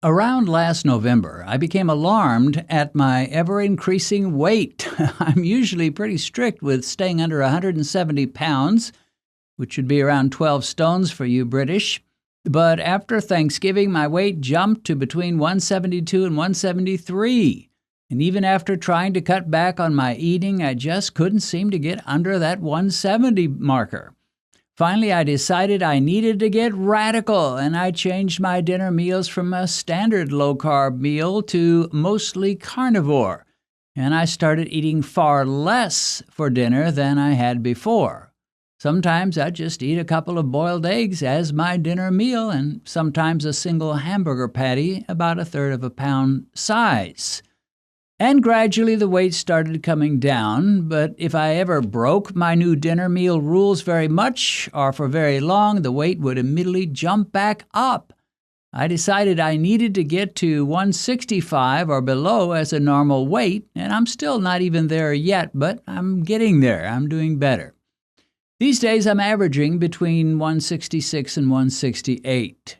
Around last November, I became alarmed at my ever-increasing weight. I'm usually pretty strict with staying under 170 pounds, which would be around 12 stones for you British. But after Thanksgiving, my weight jumped to between 172 and 173. And even after trying to cut back on my eating, I just couldn't seem to get under that 170 marker. Finally, I decided I needed to get radical, and I changed my dinner meals from a standard low-carb meal to mostly carnivore. And I started eating far less for dinner than I had before. Sometimes I'd just eat a couple of boiled eggs as my dinner meal, and sometimes a single hamburger patty about a third of a pound size. And gradually the weight started coming down, but if I ever broke my new dinner meal rules very much or for very long, the weight would immediately jump back up. I decided I needed to get to 165 or below as a normal weight, and I'm still not even there yet, but I'm getting there. I'm doing better. These days I'm averaging between 166 and 168.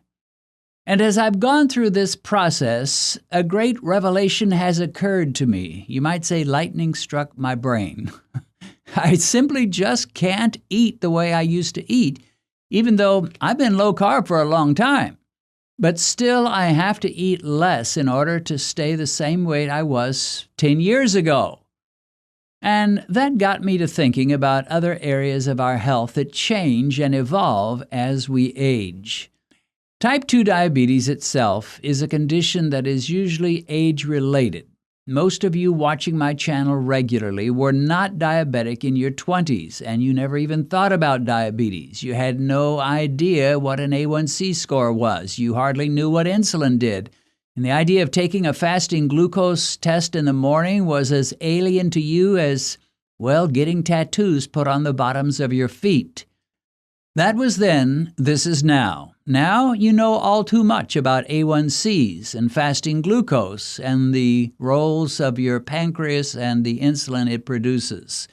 And as I've gone through this process, a great revelation has occurred to me. You might say lightning struck my brain. I simply just can't eat the way I used to eat, even though I've been low carb for a long time. But still, I have to eat less in order to stay the same weight I was 10 years ago. And that got me to thinking about other areas of our health that change and evolve as we age. Type 2 diabetes itself is a condition that is usually age-related. Most of you watching my channel regularly were not diabetic in your 20s, and you never even thought about diabetes. You had no idea what an A1C score was. You hardly knew what insulin did. And the idea of taking a fasting glucose test in the morning was as alien to you as, well, getting tattoos put on the bottoms of your feet. That was then, this is now. Now you know all too much about A1Cs and fasting glucose and the roles of your pancreas and the insulin it produces.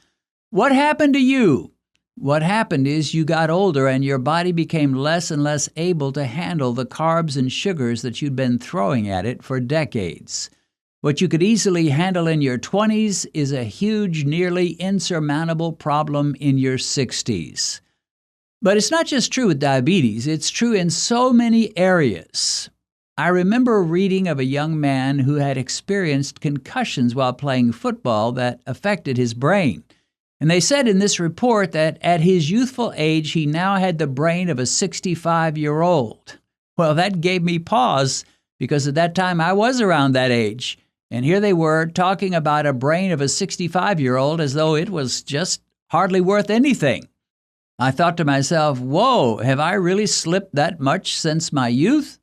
What happened to you? What happened is you got older and your body became less and less able to handle the carbs and sugars that you'd been throwing at it for decades. What you could easily handle in your 20s is a huge, nearly insurmountable problem in your 60s. But it's not just true with diabetes, it's true in so many areas. I remember reading of a young man who had experienced concussions while playing football that affected his brain. And they said in this report that at his youthful age, he now had the brain of a 65-year-old. Well, that gave me pause because at that time I was around that age. And here they were talking about a brain of a 65-year-old as though it was just hardly worth anything. I thought to myself, whoa, have I really slipped that much since my youth?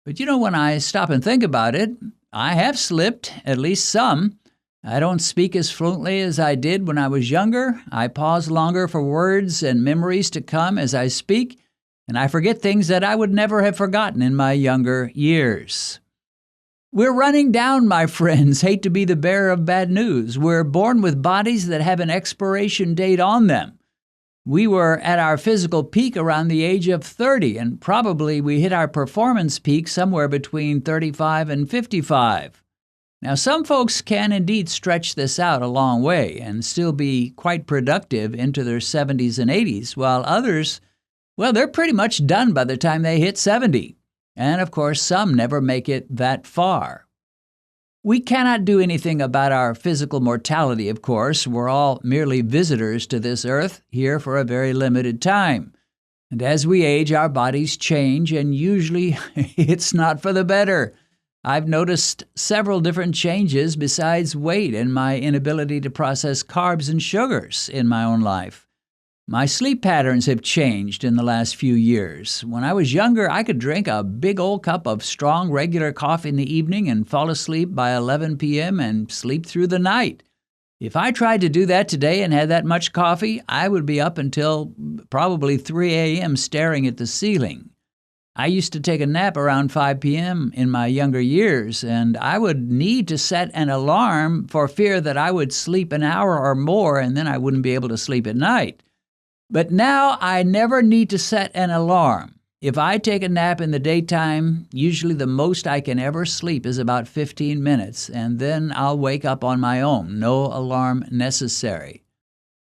But when I stop and think about it, I have slipped, at least some. I don't speak as fluently as I did when I was younger. I pause longer for words and memories to come as I speak, and I forget things that I would never have forgotten in my younger years. We're running down, my friends. Hate to be the bearer of bad news. We're born with bodies that have an expiration date on them. We were at our physical peak around the age of 30, and probably we hit our performance peak somewhere between 35 and 55. Now, some folks can indeed stretch this out a long way and still be quite productive into their 70s and 80s, while others, well, they're pretty much done by the time they hit 70. And, of course, some never make it that far. We cannot do anything about our physical mortality, of course. We're all merely visitors to this earth, here for a very limited time. And as we age, our bodies change, and usually it's not for the better. I've noticed several different changes besides weight and my inability to process carbs and sugars in my own life. My sleep patterns have changed in the last few years. When I was younger, I could drink a big old cup of strong, regular coffee in the evening and fall asleep by 11 p.m. and sleep through the night. If I tried to do that today and had that much coffee, I would be up until probably 3 a.m. staring at the ceiling. I used to take a nap around 5 p.m. in my younger years, and I would need to set an alarm for fear that I would sleep an hour or more and then I wouldn't be able to sleep at night. But now I never need to set an alarm. If I take a nap in the daytime, usually the most I can ever sleep is about 15 minutes, and then I'll wake up on my own, no alarm necessary.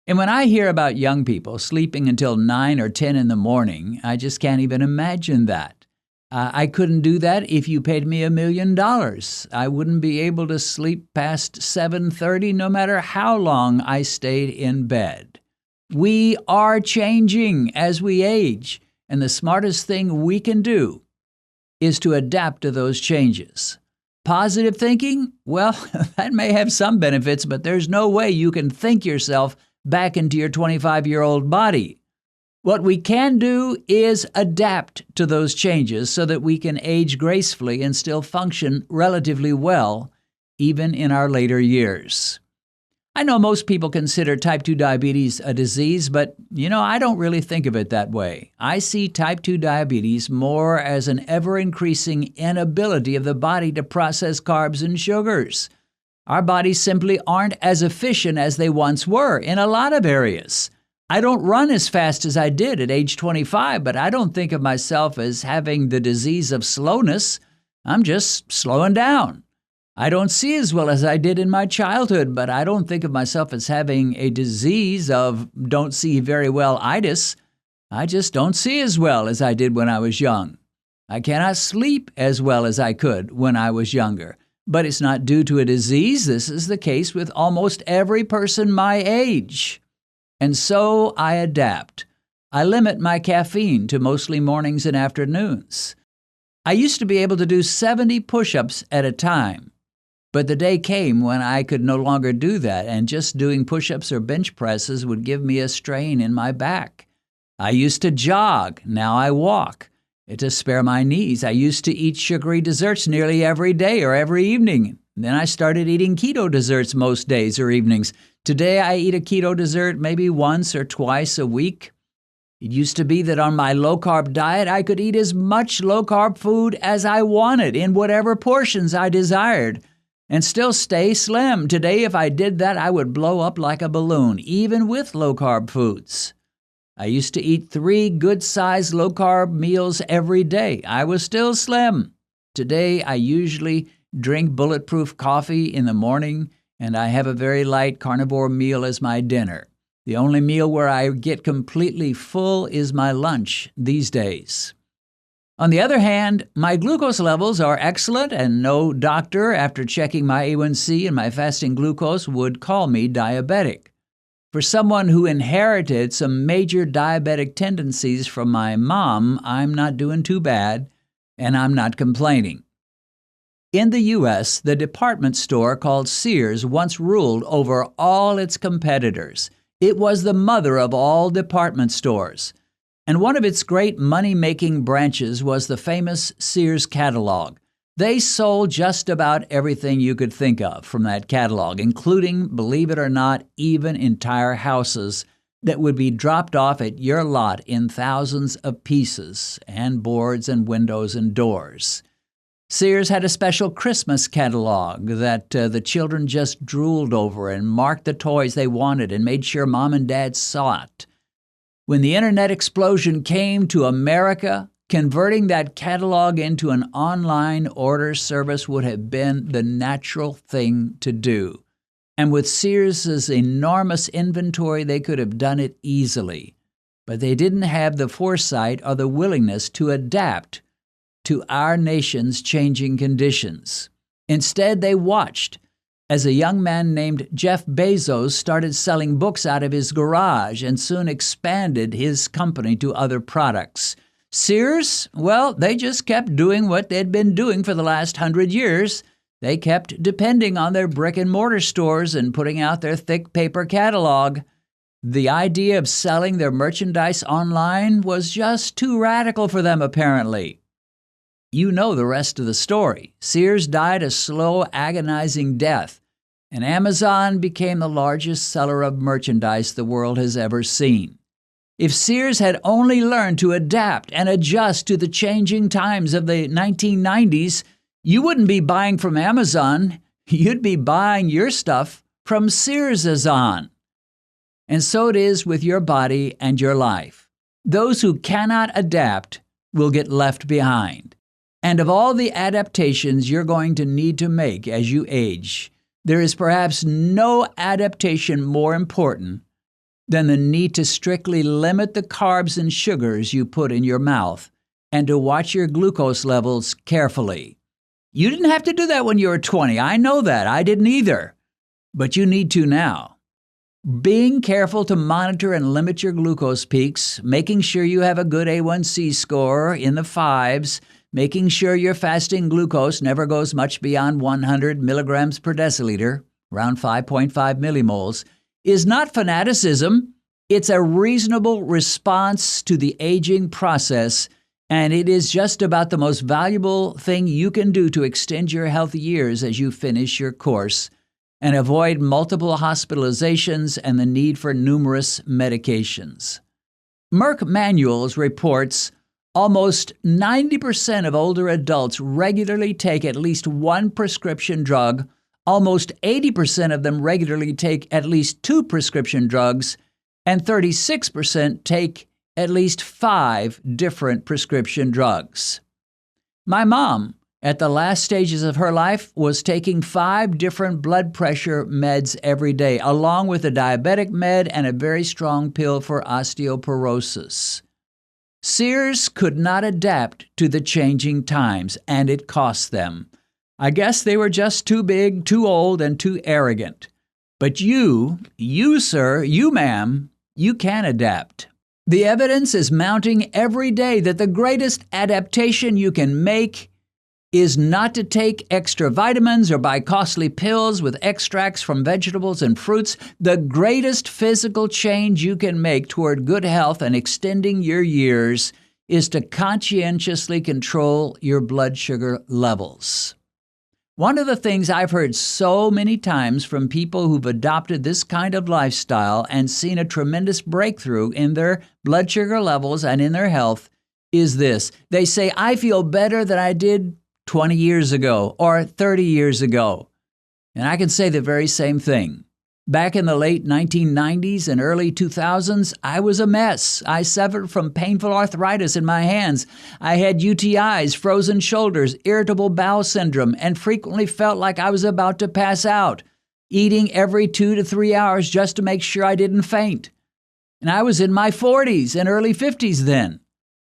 And when I hear about young people sleeping until 9 or 10 in the morning, I just can't even imagine that. I couldn't do that if you paid me $1 million. I wouldn't be able to sleep past 7:30 no matter how long I stayed in bed. We are changing as we age, and the smartest thing we can do is to adapt to those changes. Positive thinking? Well, that may have some benefits, but there's no way you can think yourself back into your 25-year-old body. What we can do is adapt to those changes so that we can age gracefully and still function relatively well, even in our later years. I know most people consider type 2 diabetes a disease, but, I don't really think of it that way. I see type 2 diabetes more as an ever-increasing inability of the body to process carbs and sugars. Our bodies simply aren't as efficient as they once were in a lot of areas. I don't run as fast as I did at age 25, but I don't think of myself as having the disease of slowness. I'm just slowing down. I don't see as well as I did in my childhood, but I don't think of myself as having a disease of don't see very well-itis. I just don't see as well as I did when I was young. I cannot sleep as well as I could when I was younger. But it's not due to a disease. This is the case with almost every person my age. And so I adapt. I limit my caffeine to mostly mornings and afternoons. I used to be able to do 70 push-ups at a time. But the day came when I could no longer do that, and just doing push-ups or bench presses would give me a strain in my back. I used to jog. Now I walk. To spare my knees, I used to eat sugary desserts nearly every day or every evening. Then I started eating keto desserts most days or evenings. Today I eat a keto dessert maybe once or twice a week. It used to be that on my low-carb diet, I could eat as much low-carb food as I wanted in whatever portions I desired and still stay slim. Today, if I did that, I would blow up like a balloon, even with low-carb foods. I used to eat 3 good-sized low-carb meals every day. I was still slim. Today, I usually drink bulletproof coffee in the morning, and I have a very light carnivore meal as my dinner. The only meal where I get completely full is my lunch these days. On the other hand, my glucose levels are excellent, and no doctor, after checking my A1C and my fasting glucose, would call me diabetic. For someone who inherited some major diabetic tendencies from my mom, I'm not doing too bad, and I'm not complaining. In the U.S., the department store called Sears once ruled over all its competitors. It was the mother of all department stores. And one of its great money-making branches was the famous Sears catalog. They sold just about everything you could think of from that catalog, including, believe it or not, even entire houses that would be dropped off at your lot in thousands of pieces, and boards and windows and doors. Sears had a special Christmas catalog that the children just drooled over and marked the toys they wanted and made sure Mom and Dad saw it. When the internet explosion came to America, converting that catalog into an online order service would have been the natural thing to do. And with Sears' enormous inventory, they could have done it easily. But they didn't have the foresight or the willingness to adapt to our nation's changing conditions. Instead, they watched as a young man named Jeff Bezos started selling books out of his garage and soon expanded his company to other products. Sears, well, they just kept doing what they'd been doing for the last 100 years. They kept depending on their brick-and-mortar stores and putting out their thick paper catalog. The idea of selling their merchandise online was just too radical for them, apparently. You know the rest of the story. Sears died a slow, agonizing death, and Amazon became the largest seller of merchandise the world has ever seen. If Sears had only learned to adapt and adjust to the changing times of the 1990s, you wouldn't be buying from Amazon. You'd be buying your stuff from Sears-azon. And so it is with your body and your life. Those who cannot adapt will get left behind. And of all the adaptations you're going to need to make as you age, there is perhaps no adaptation more important than the need to strictly limit the carbs and sugars you put in your mouth and to watch your glucose levels carefully. You didn't have to do that when you were 20. I know that. I didn't either. But you need to now. Being careful to monitor and limit your glucose peaks, making sure you have a good A1C score in the 5s, making sure your fasting glucose never goes much beyond 100 milligrams per deciliter, around 5.5 millimoles, is not fanaticism. It's a reasonable response to the aging process, and it is just about the most valuable thing you can do to extend your healthy years as you finish your course and avoid multiple hospitalizations and the need for numerous medications. Merck Manuals reports almost 90% of older adults regularly take at least one prescription drug. Almost 80% of them regularly take at least 2 prescription drugs, and 36% take at least 5 different prescription drugs. My mom, at the last stages of her life, was taking 5 different blood pressure meds every day, along with a diabetic med and a very strong pill for osteoporosis. Sears could not adapt to the changing times, and it cost them. I guess they were just too big, too old, and too arrogant. But you sir, you ma'am, you can adapt. The evidence is mounting every day that the greatest adaptation you can make is not to take extra vitamins or buy costly pills with extracts from vegetables and fruits. The greatest physical change you can make toward good health and extending your years is to conscientiously control your blood sugar levels. One of the things I've heard so many times from people who've adopted this kind of lifestyle and seen a tremendous breakthrough in their blood sugar levels and in their health is this. They say, I feel better than I did 20 years ago or 30 years ago. And I can say the very same thing. Back in the late 1990s and early 2000s, I was a mess. I suffered from painful arthritis in my hands. I had UTIs, frozen shoulders, irritable bowel syndrome, and frequently felt like I was about to pass out, eating every 2 to 3 hours just to make sure I didn't faint. And I was in my 40s and early 50s then.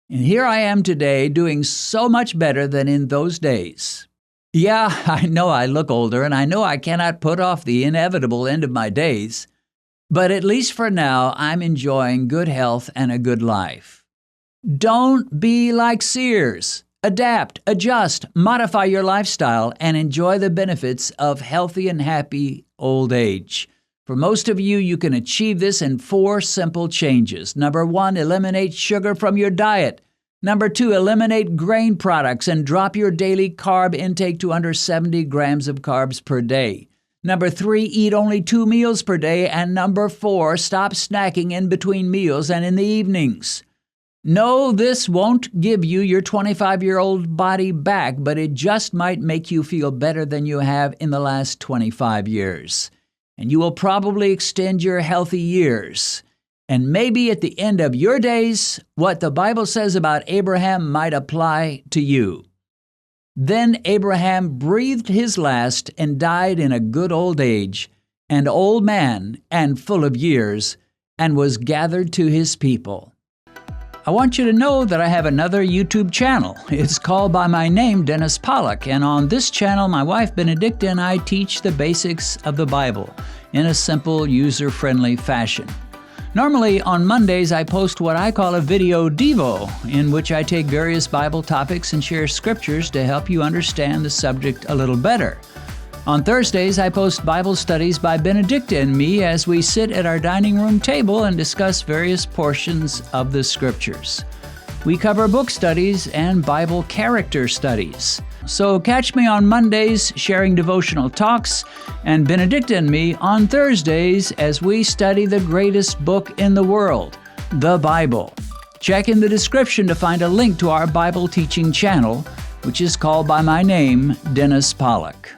And here I am today doing so much better than in those days. Yeah, I know I look older, and I know I cannot put off the inevitable end of my days, but at least for now, I'm enjoying good health and a good life. Don't be like Sears. Adapt, adjust, modify your lifestyle, and enjoy the benefits of healthy and happy old age. For most of you, you can achieve this in 4 simple changes. Number 1, eliminate sugar from your diet. Number 2, eliminate grain products and drop your daily carb intake to under 70 grams of carbs per day. Number 3, eat only 2 meals per day. And number 4, stop snacking in between meals and in the evenings. No, this won't give you your 25-year-old body back, but it just might make you feel better than you have in the last 25 years. And you will probably extend your healthy years. And maybe at the end of your days, what the Bible says about Abraham might apply to you. Then Abraham breathed his last and died in a good old age, an old man and full of years, and was gathered to his people. I want you to know that I have another YouTube channel. It's called by my name, Dennis Pollock, and on this channel, my wife Benedicta and I teach the basics of the Bible in a simple, user-friendly fashion. Normally, on Mondays, I post what I call a video devo, in which I take various Bible topics and share scriptures to help you understand the subject a little better. On Thursdays, I post Bible studies by Benedicta and me as we sit at our dining room table and discuss various portions of the scriptures. We cover book studies and Bible character studies. So catch me on Mondays sharing devotional talks, and Benedicta and me on Thursdays as we study the greatest book in the world, the Bible. Check in the description to find a link to our Bible teaching channel, which is called by my name, Dennis Pollock.